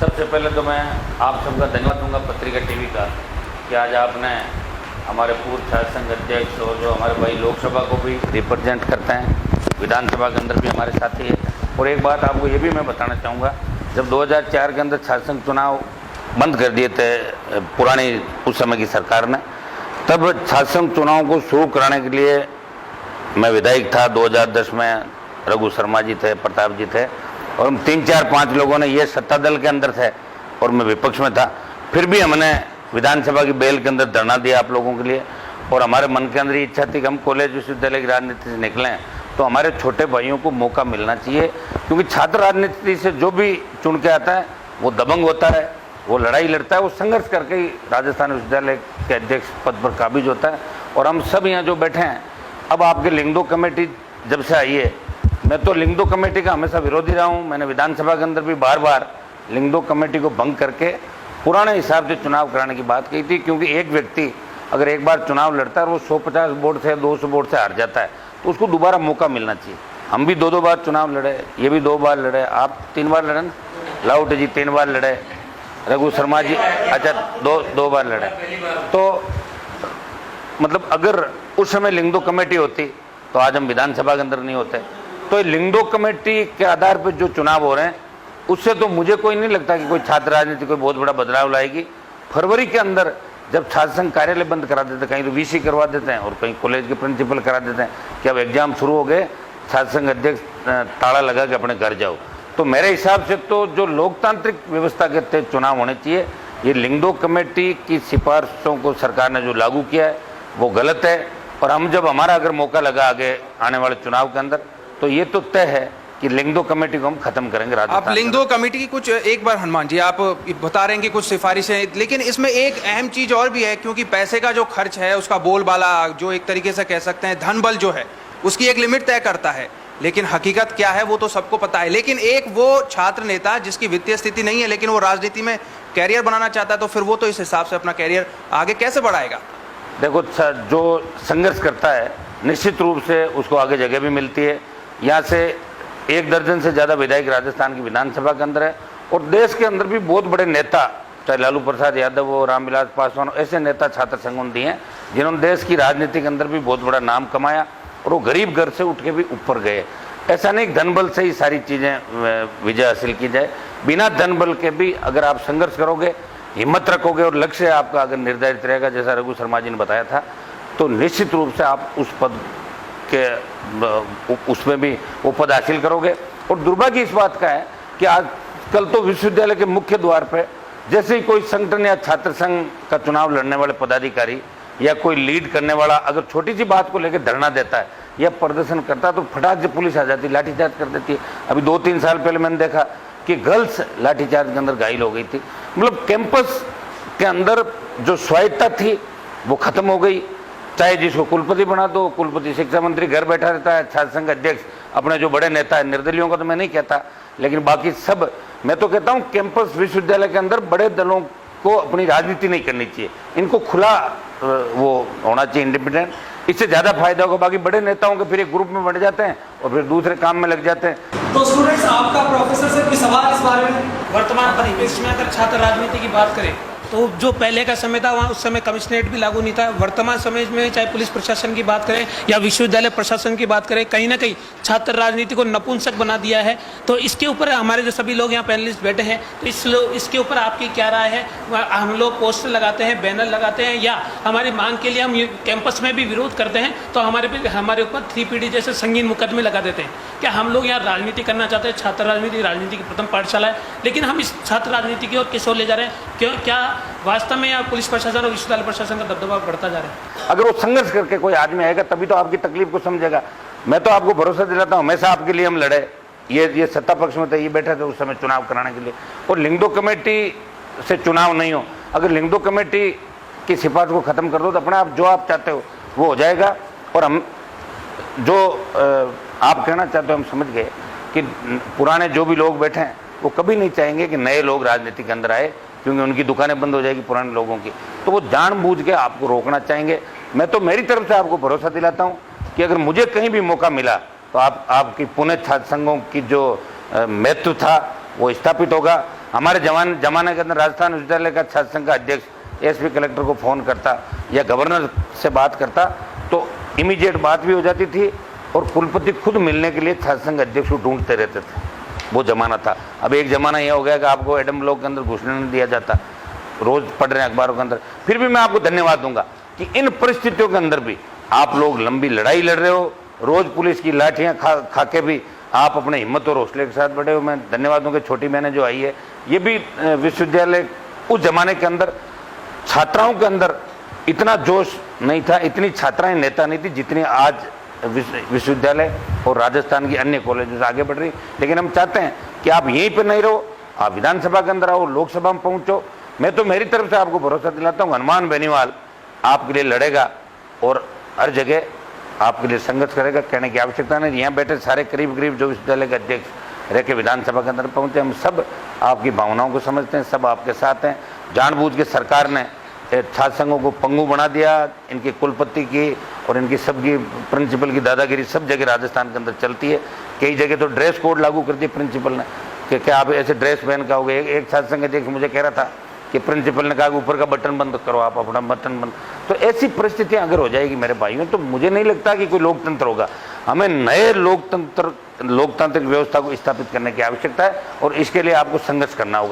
सबसे पहले तो मैं आप सबका धन्यवाद दूंगा पत्रिका टीवी का कि आज आपने हमारे पूर्व छात्र संघ अध्यक्ष और जो हमारे भाई लोकसभा को भी रिप्रेजेंट करते हैं, विधानसभा के अंदर भी हमारे साथी है। और एक बात आपको ये भी मैं बताना चाहूँगा, जब 2004 के अंदर छात्र संघ चुनाव बंद कर दिए थे पुरानी उस समय की सरकार ने, तब छात्र संघ चुनाव को शुरू कराने के लिए मैं विधायक था। 2010 में रघु शर्मा जी थे, प्रताप जी थे, और हम 3, 4, 5 लोगों ने, ये सत्ता दल के अंदर थे और मैं विपक्ष में था, फिर भी हमने विधानसभा की बेल के अंदर धरना दिया आप लोगों के लिए। और हमारे मन के अंदर इच्छा थी कि हम कॉलेज विश्वविद्यालय की राजनीति से निकलें तो हमारे छोटे भाइयों को मौका मिलना चाहिए, क्योंकि छात्र राजनीति से जो भी चुन के आता है वो दबंग होता है, वो लड़ाई लड़ता है, वो संघर्ष करके ही राजस्थान विश्वविद्यालय के अध्यक्ष पद पर काबिज होता है। और हम सब यहाँ जो बैठे हैं, अब आपके लिंगदो कमेटी जब से आई है, मैं तो लिंगदो कमेटी का हमेशा विरोधी रहा हूँ। मैंने विधानसभा के अंदर भी बार बार लिंगदो कमेटी को भंग करके पुराने हिसाब से चुनाव कराने की बात कही थी, क्योंकि एक व्यक्ति अगर एक बार चुनाव लड़ता है और वो 150 वोट से 200 वोट से हार जाता है तो उसको दोबारा मौका मिलना चाहिए। हम भी 2-2 बार चुनाव लड़े, ये भी 2 बार लड़े, आप 3 बार लड़े ना, लाउट जी 3 बार लड़े, रघु शर्मा जी अच्छा 2 बार लड़े। तो मतलब अगर उस समय लिंगदो कमेटी होती तो आज हम विधानसभा के अंदर नहीं होते। तो लिंगदो कमेटी के आधार पर जो चुनाव हो रहे हैं उससे तो मुझे कोई नहीं लगता कि कोई छात्र राजनीति कोई बहुत बड़ा बदलाव लाएगी। फरवरी के अंदर जब छात्र संघ कार्यालय बंद करा देते, कहीं तो वीसी करवा देते हैं और कहीं कॉलेज के प्रिंसिपल करा देते हैं कि अब एग्जाम शुरू हो गए, छात्र संघ अध्यक्ष ताला लगा के अपने घर जाओ। तो मेरे हिसाब से तो जो लोकतांत्रिक व्यवस्था के तहत चुनाव होने चाहिए, ये लिंगदो कमेटी की सिफारिशों को सरकार ने जो लागू किया है वो गलत है। और हम जब हमारा अगर मौका लगा आगे आने वाले चुनाव के अंदर तो ये तो तय है कि लिंगदो कमेटी को हम खत्म करेंगे। आप लिंगदो कमेटी की कुछ एक बार हनुमान जी आप बता रहे हैं कि कुछ सिफारिशें, लेकिन इसमें एक अहम चीज और भी है, क्योंकि पैसे का जो खर्च है उसका बोलबाला जो एक तरीके से कह सकते हैं धन बल जो है उसकी एक लिमिट तय करता है, लेकिन हकीकत क्या है वो तो सबको पता है। लेकिन एक वो छात्र नेता जिसकी वित्तीय स्थिति नहीं है लेकिन वो राजनीति में कैरियर बनाना चाहता है, तो फिर वो तो इस हिसाब से अपना कैरियर आगे कैसे बढ़ाएगा? देखो, जो संघर्ष करता है निश्चित रूप से उसको आगे जगह भी मिलती है। यहाँ से 1 दर्जन से ज़्यादा विधायक राजस्थान की विधानसभा के अंदर है और देश के अंदर भी बहुत बड़े नेता, चाहे लालू प्रसाद यादव हो, रामविलास पासवान, ऐसे नेता छात्र संघों ने दिए हैं जिन्होंने देश की राजनीति के अंदर भी बहुत बड़ा नाम कमाया और वो गरीब घर से उठ के भी ऊपर गए। ऐसा नहीं धन बल से ही सारी चीज़ें विजय हासिल की जाए, बिना धन बल के भी अगर आप संघर्ष करोगे, हिम्मत रखोगे और लक्ष्य आपका अगर निर्धारित रहेगा, जैसा रघु शर्मा जी ने बताया था, तो निश्चित रूप से आप उस पद के उसमें भी वो पद हासिल करोगे। और दुर्भाग्य इस बात का है कि आजकल तो विश्वविद्यालय के मुख्य द्वार पे जैसे ही कोई संगठन या छात्र संघ का चुनाव लड़ने वाले पदाधिकारी या कोई लीड करने वाला अगर छोटी सी बात को लेकर धरना देता है या प्रदर्शन करता है तो फटाक से पुलिस आ जाती है, लाठीचार्ज कर देती है। अभी 2-3 साल पहले मैंने देखा कि गर्ल्स लाठीचार्ज के अंदर घायल हो गई थी। मतलब कैंपस के अंदर जो स्वायत्ता थी वो खत्म हो गई। चाहे जिसको कुलपति बना दो, कुलपति शिक्षा मंत्री घर बैठा रहता है, छात्र संघ अध्यक्ष अपने जो बड़े नेता है, निर्दलियों का तो मैं नहीं कहता, लेकिन बाकी सब, मैं तो कहता हूँ कैंपस विश्वविद्यालय के अंदर बड़े दलों को अपनी राजनीति नहीं करनी चाहिए, इनको खुला वो होना चाहिए, इंडिपेंडेंट। इससे ज़्यादा फायदा होगा। बाकी बड़े नेताओं के फिर एक ग्रुप में बढ़ जाते हैं और फिर दूसरे काम में लग जाते हैं। तो स्टूडेंट्स, आपका प्रोफेसर से कोई सवाल इस बारे में? वर्तमान परिवेश में अगर छात्र राजनीति की बात करें तो जो पहले का समय था वहाँ उस समय कमिश्नरेट भी लागू नहीं था। वर्तमान समय में चाहे पुलिस प्रशासन की बात करें या विश्वविद्यालय प्रशासन की बात करें, कहीं ना कहीं छात्र राजनीति को नपुंसक बना दिया है। तो इसके ऊपर हमारे जो सभी लोग यहाँ पैनलिस्ट बैठे हैं, तो इसके ऊपर आपकी क्या राय है? हम लोग पोस्टर लगाते हैं, बैनर लगाते हैं, या हमारी मांग के लिए हम कैंपस में भी विरोध करते हैं तो हमारे ऊपर 3PD जैसे संगीन मुकदमे लगा देते हैं? क्या हम लोग यहाँ राजनीति करना चाहते हैं? छात्र राजनीति की प्रथम पाठशाला है, लेकिन हम इस छात्र राजनीति की ओर किस ओर ले जा रहे हैं? क्यों, क्या वास्तव में या पुलिस प्रशासन और विश्वविद्यालय प्रशासन का दबदबा बढ़ता जा रहा है? अगर वो संघर्ष करके कोई आदमी आएगा तभी तो आपकी तकलीफ को समझेगा। मैं तो आपको भरोसा दिलाता हूँ, हमेशा आपके लिए हम लड़े। ये सत्ता पक्ष में थे, ये बैठे थे उस समय चुनाव कराने के लिए। और लिंगदो कमेटी से चुनाव नहीं हो, अगर लिंगदो कमेटी की सिफारिश को खत्म कर दो तो अपने आप जो आप चाहते हो वो हो जाएगा। और हम जो आप कहना चाहते हो हम समझ गए कि पुराने जो भी लोग बैठे हैं वो कभी नहीं चाहेंगे कि नए लोग राजनीति के अंदर आए, क्योंकि उनकी दुकानें बंद हो जाएगी पुराने लोगों की। तो वो जानबूझ के आपको रोकना चाहेंगे। मैं तो मेरी तरफ से आपको भरोसा दिलाता हूँ कि अगर मुझे कहीं भी मौका मिला तो आपकी पुणे छात्र संघों की जो महत्व था वो स्थापित होगा। हमारे जमाने के अंदर राजस्थान विश्वविद्यालय का छात्र संघ का अध्यक्ष एसपी कलेक्टर को फ़ोन करता या गवर्नर से बात करता तो इमीडिएट बात भी हो जाती थी और कुलपति खुद मिलने के लिए छात्र संघ अध्यक्ष को ढूंढते रहते थे। वो ज़माना था। अब एक ज़माना यह हो गया कि आपको एडम ब्लॉक के अंदर घुसने नहीं दिया जाता, रोज़ पढ़ रहे हैं अखबारों के अंदर। फिर भी मैं आपको धन्यवाद दूंगा कि इन परिस्थितियों के अंदर भी आप लोग लंबी लड़ाई लड़ रहे हो, रोज़ पुलिस की लाठियाँ खा के भी आप अपने हिम्मत और हौसले के साथ बढ़े हो। मैं धन्यवाद दूंगा। छोटी बहनें जो आई है, ये भी विश्वविद्यालय उस जमाने के अंदर छात्राओं के अंदर इतना जोश नहीं था, इतनी छात्राएं नेता नहीं थी जितनी आज विश्वविद्यालय और राजस्थान की अन्य कॉलेजेस आगे बढ़ रही। लेकिन हम चाहते हैं कि आप यहीं पर नहीं रहो, आप विधानसभा के अंदर आओ, लोकसभा में पहुंचो। मैं तो मेरी तरफ से आपको भरोसा दिलाता हूँ, हनुमान बेनीवाल आपके लिए लड़ेगा और हर जगह आपके लिए संघर्ष करेगा। कहने की आवश्यकता नहीं। यहाँ बैठे सारे करीब जो विश्वविद्यालय के अध्यक्ष रह के विधानसभा के अंदर पहुंचे, हम सब आपकी भावनाओं को समझते हैं, सब आपके साथ हैं। जानबूझ के सरकार ने छात्र संघों को पंगु बना दिया, इनके कुलपति की और इनकी सबकी प्रिंसिपल की दादागिरी सब जगह राजस्थान के अंदर चलती है। कई जगह तो ड्रेस कोड लागू कर दिया प्रिंसिपल ने कि क्या आप ऐसे ड्रेस पहन के आओगे। एक छात्र संघ अध्यक्ष मुझे कह रहा था कि प्रिंसिपल ने कहा ऊपर का बटन बंद करो, आप अपना बटन बंद। तो ऐसी परिस्थितियां अगर हो जाएगी मेरे भाइयों, तो मुझे नहीं लगता कि कोई लोकतंत्र होगा। हमें नए लोकतांत्रिक व्यवस्था को स्थापित करने की आवश्यकता है और इसके लिए आपको संघर्ष करना होगा।